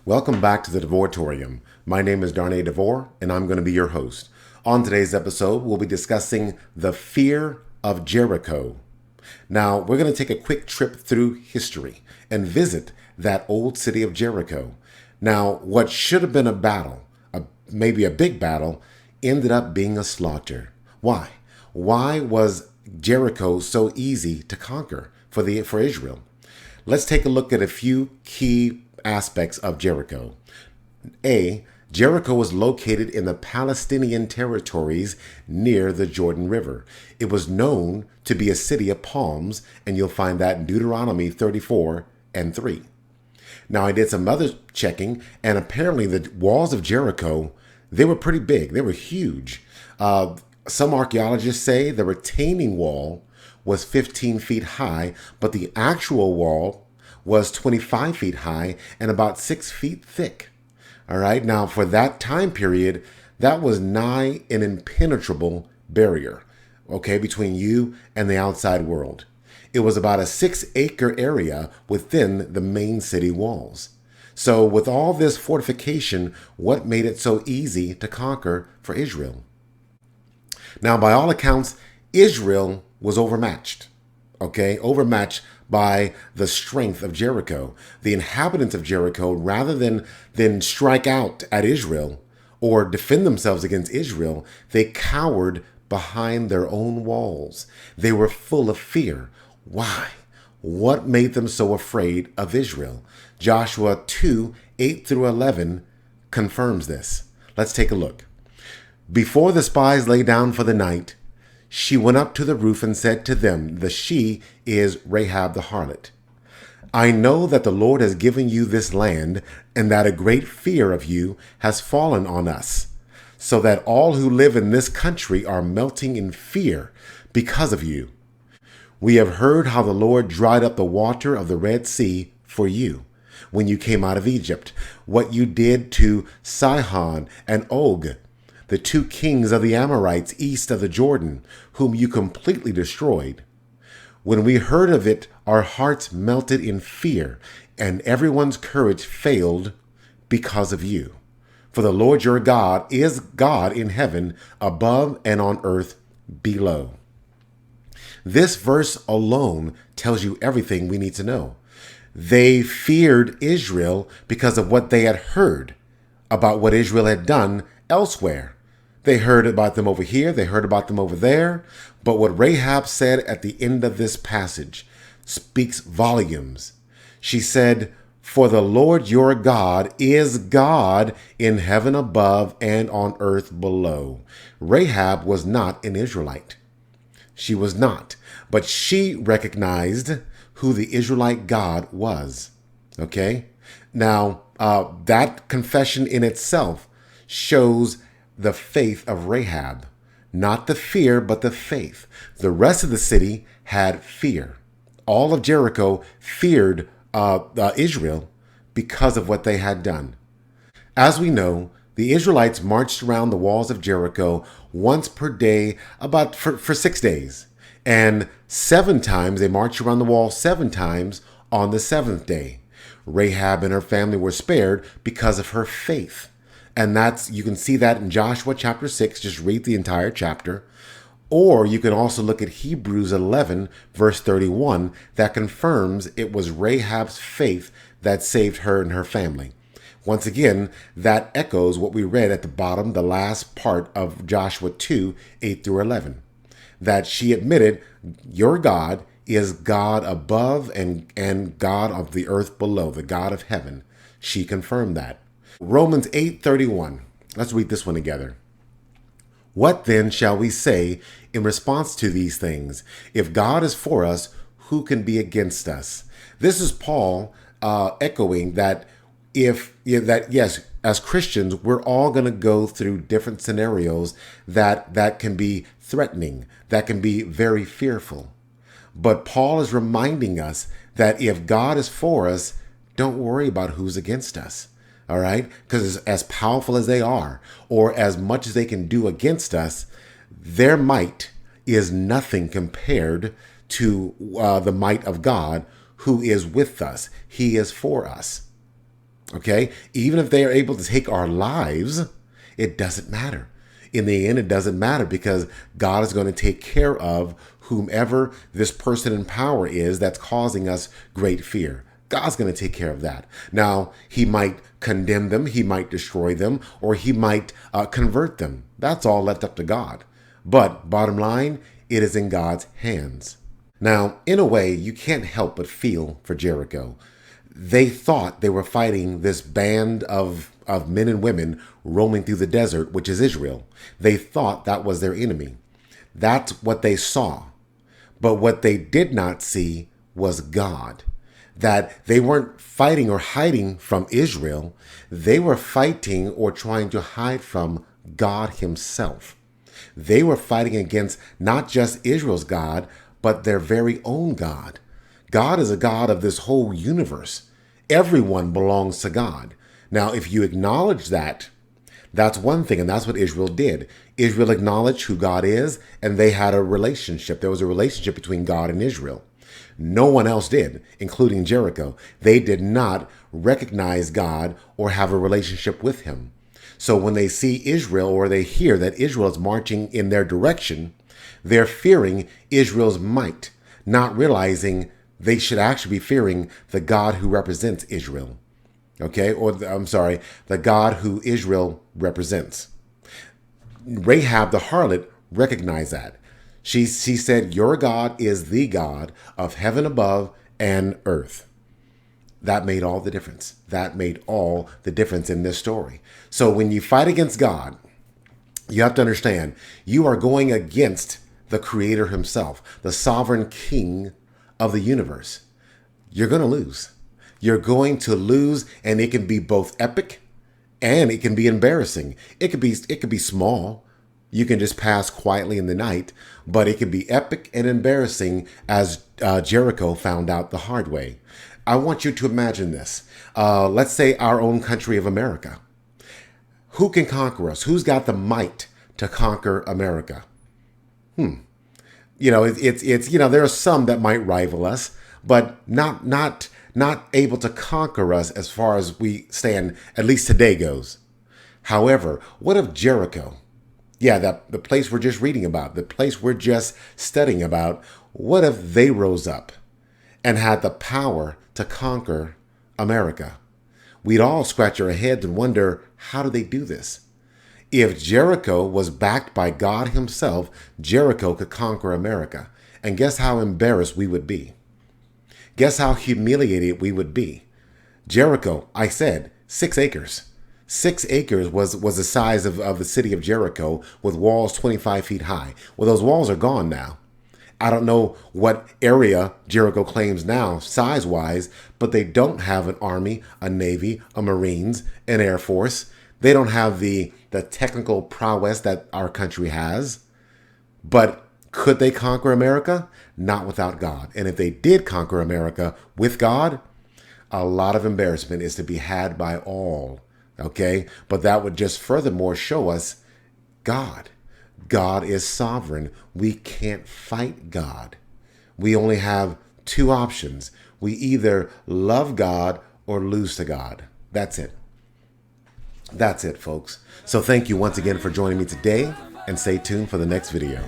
Welcome back to the Devoratorium. My name is Darnay DeVore, and I'm going to be your host. On today's episode, we'll be discussing the Fear of Jericho. Now, we're going to take a quick trip through history and visit that old city of Jericho. Now, what should have been a battle, maybe a big battle, ended up being a slaughter. Why? Why was Jericho so easy to conquer for Israel? Let's take a look at a few key aspects of Jericho. Jericho was located in the Palestinian territories near the Jordan River. It was known to be a city of palms, and you'll find that in Deuteronomy 34:3. Now, I did some other checking, and apparently the walls of Jericho, they were pretty big. They were huge. Some archaeologists say the retaining wall was 15 feet high, but the actual wall was 25 feet high and about 6 feet thick. All right. Now, for that time period, that was nigh an impenetrable barrier, okay, between you and the outside world. It was about a 6-acre area within the main city walls. So with all this fortification, what made it so easy to conquer for Israel? Now, by all accounts, Israel was overmatched, okay, overmatched by the strength of Jericho. The inhabitants of Jericho, rather than strike out at Israel or defend themselves against Israel, they cowered behind their own walls. They were full of fear. Why? What made them so afraid of Israel? Joshua 2:8-11 confirms this. Let's take a look. Before the spies lay down for the night, she went up to the roof and said to them, the she is Rahab the harlot, I know that the Lord has given you this land, and that a great fear of you has fallen on us, so that all who live in this country are melting in fear because of you. We have heard how the Lord dried up the water of the Red Sea for you when you came out of Egypt, what you did to Sihon and Og, the two kings of the Amorites east of the Jordan, whom you completely destroyed. When we heard of it, our hearts melted in fear, and everyone's courage failed because of you. For the Lord your God is God in heaven above and on earth below. This verse alone tells you everything we need to know. They feared Israel because of what they had heard about what Israel had done elsewhere. They heard about them over here, they heard about them over there, but what Rahab said at the end of this passage speaks volumes. She said, for the Lord your God is God in heaven above and on earth below. Rahab was not an Israelite. She was not, but she recognized who the Israelite God was. Okay? Now, that confession in itself shows the faith of Rahab. Not the fear, but the faith. The rest of the city had fear. All of Jericho feared Israel because of what they had done. As we know, the Israelites marched around the walls of Jericho once per day for 6 days. And 7 times, they marched around the wall 7 times on the 7th day. Rahab and her family were spared because of her faith. And you can see that in Joshua chapter 6, just read the entire chapter. Or you can also look at Hebrews 11, verse 31, that confirms it was Rahab's faith that saved her and her family. Once again, that echoes what we read at the bottom, the last part of Joshua 2:8-11, that she admitted, your God is God above and God of the earth below, the God of heaven. She confirmed that. Romans 8:31. Let's read this one together. What then shall we say in response to these things? If God is for us, who can be against us? This is Paul echoing that yes, as Christians, we're all going to go through different scenarios that can be threatening, that can be very fearful. But Paul is reminding us that if God is for us, don't worry about who's against us. All right? Because as powerful as they are, or as much as they can do against us, their might is nothing compared to the might of God who is with us. He is for us. Okay? Even if they are able to take our lives, it doesn't matter. In the end, it doesn't matter because God is going to take care of whomever this person in power is that's causing us great fear. God's going to take care of that. Now, he might condemn them, he might destroy them, or he might convert them. That's all left up to God. But bottom line, it is in God's hands. Now, in a way, you can't help but feel for Jericho. They thought they were fighting this band of men and women roaming through the desert, which is Israel. They thought that was their enemy. That's what they saw. But what they did not see was God. That they weren't fighting or hiding from Israel. They were fighting or trying to hide from God himself. They were fighting against not just Israel's God, but their very own God. God is a God of this whole universe. Everyone belongs to God. Now, if you acknowledge that, that's one thing, and that's what Israel did. Israel acknowledged who God is, and they had a relationship. There was a relationship between God and Israel. No one else did, including Jericho. They did not recognize God or have a relationship with him. So when they see Israel or they hear that Israel is marching in their direction, they're fearing Israel's might, not realizing they should actually be fearing the God who represents Israel. Okay, the God who Israel represents. Rahab the harlot recognized that. She said, your God is the God of heaven above and earth. That made all the difference. That made all the difference in this story. So when you fight against God, you have to understand you are going against the Creator himself, the sovereign King of the universe. You're going to lose. You're going to lose, and it can be both epic and it can be embarrassing. It could be small. You can just pass quietly in the night, but it can be epic and embarrassing as Jericho found out the hard way. I want you to imagine this. Let's say our own country of America. Who can conquer us? Who's got the might to conquer America? There are some that might rival us, but not able to conquer us as far as we stand, at least today goes. However, what if Jericho, the place we're just reading about, the place we're just studying about, what if they rose up and had the power to conquer America? We'd all scratch our heads and wonder, how do they do this? If Jericho was backed by God himself, Jericho could conquer America. And guess how embarrassed we would be? Guess how humiliated we would be? Jericho, I said, 6 acres. 6 acres was the size of the city of Jericho, with walls 25 feet high. Well, those walls are gone now. I don't know what area Jericho claims now, size-wise, but they don't have an army, a navy, a Marines, an Air Force. They don't have the technical prowess that our country has. But could they conquer America? Not without God. And if they did conquer America with God, a lot of embarrassment is to be had by all. Okay? But that would just furthermore show us God. God is sovereign. We can't fight God. We only have 2 options. We either love God or lose to God. That's it. That's it, folks. So thank you once again for joining me today, and stay tuned for the next video.